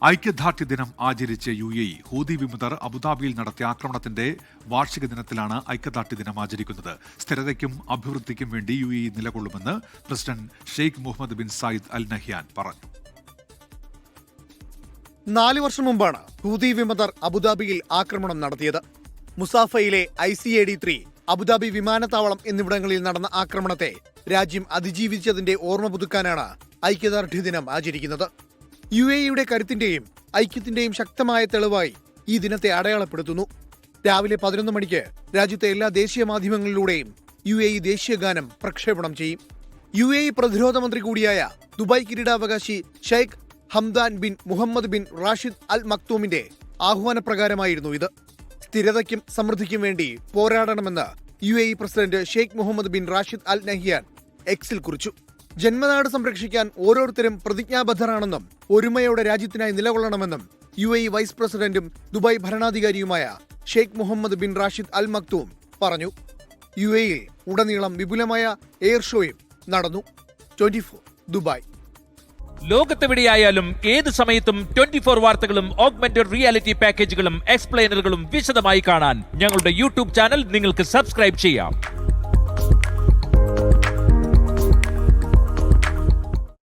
ഐക്യദാർഢ്യ ദിനം ആചരിച്ച് UAE. Houthi വിമതർ അബുദാബിയിൽ നടത്തിയ ആക്രമണത്തിന്റെ വാർഷിക ദിനത്തിലാണ് ഐക്യദാർഢ്യ ദിനം ആചരിക്കുന്നത്. സ്ഥിരതയ്ക്കും അഭിവൃദ്ധിക്കും വേണ്ടി UAE നിലകൊള്ളുമെന്ന് president Sheikh Muhammad bin Zayed Al Nahyan പറഞ്ഞു. 4 വർഷം മുമ്പാണ് ഹൂതി വിമതർ അബുദാബിയിൽ ആക്രമണം നടത്തിയത്. മുസാഫയിലെ ICAD-3, അബുദാബി വിമാനത്താവളം എന്നിവിടങ്ങളിൽ നടന്ന ആക്രമണത്തെ രാജ്യം അതിജീവിച്ചതിന്റെ ഓർമ്മ പുതുക്കാനാണ് ഐക്യദാർഢ്യ ദിനം ആചരിക്കുന്നത്. UAEയുടെ കരുത്തിന്റെയും ഐക്യത്തിന്റെയും ശക്തമായ തെളിവായി ഈ ദിനത്തെ അടയാളപ്പെടുത്തുന്നു. രാവിലെ 11 മണിക്ക് രാജ്യത്തെ എല്ലാ ദേശീയ മാധ്യമങ്ങളിലൂടെയും UAE ദേശീയ ഗാനം പ്രക്ഷേപണം ചെയ്യും. UAE പ്രതിരോധ മന്ത്രി കൂടിയായ ദുബായ് കിരീടാവകാശി Sheikh Hamdan bin Mohammed bin Rashid Al മക്തൂമിന്റെ ആഹ്വാനപ്രകാരമായിരുന്നു ഇത്. സ്ഥിരതയ്ക്കും സമൃദ്ധിക്കും വേണ്ടി പോരാടണമെന്ന് UAE president Sheikh Muhammad bin Rashid Al Nahyan എക്സിൽ കുറിച്ചു. ജന്മനാട് സംരക്ഷിക്കാൻ ഓരോരുത്തരും പ്രതിജ്ഞാബദ്ധരാണെന്നും ഒരുമയോടെ രാജ്യത്തിനായി നിലകൊള്ളണമെന്നും UAE വൈസ് പ്രസിഡന്റും ദുബായ് ഭരണാധികാരിയുമായ Sheikh Muhammad bin Rashid Al Maktoum പറഞ്ഞു. UAEയിൽ ഉടനീളം വിപുലമായ എയർ ഷോയും നടന്നു. 24 ദുബായ്. ലോകത്തെവിടെയായാലും ഏത് സമയത്തും 24 വാർത്തകളും ഓഗ്മെന്റഡ് റിയാലിറ്റി പാക്കേജുകളും എക്സ്പ്ലെയിനറുകളും വിശദമായി കാണാൻ ഞങ്ങളുടെ YouTube ചാനൽ നിങ്ങൾക്ക് സബ്സ്ക്രൈബ് ചെയ്യാം.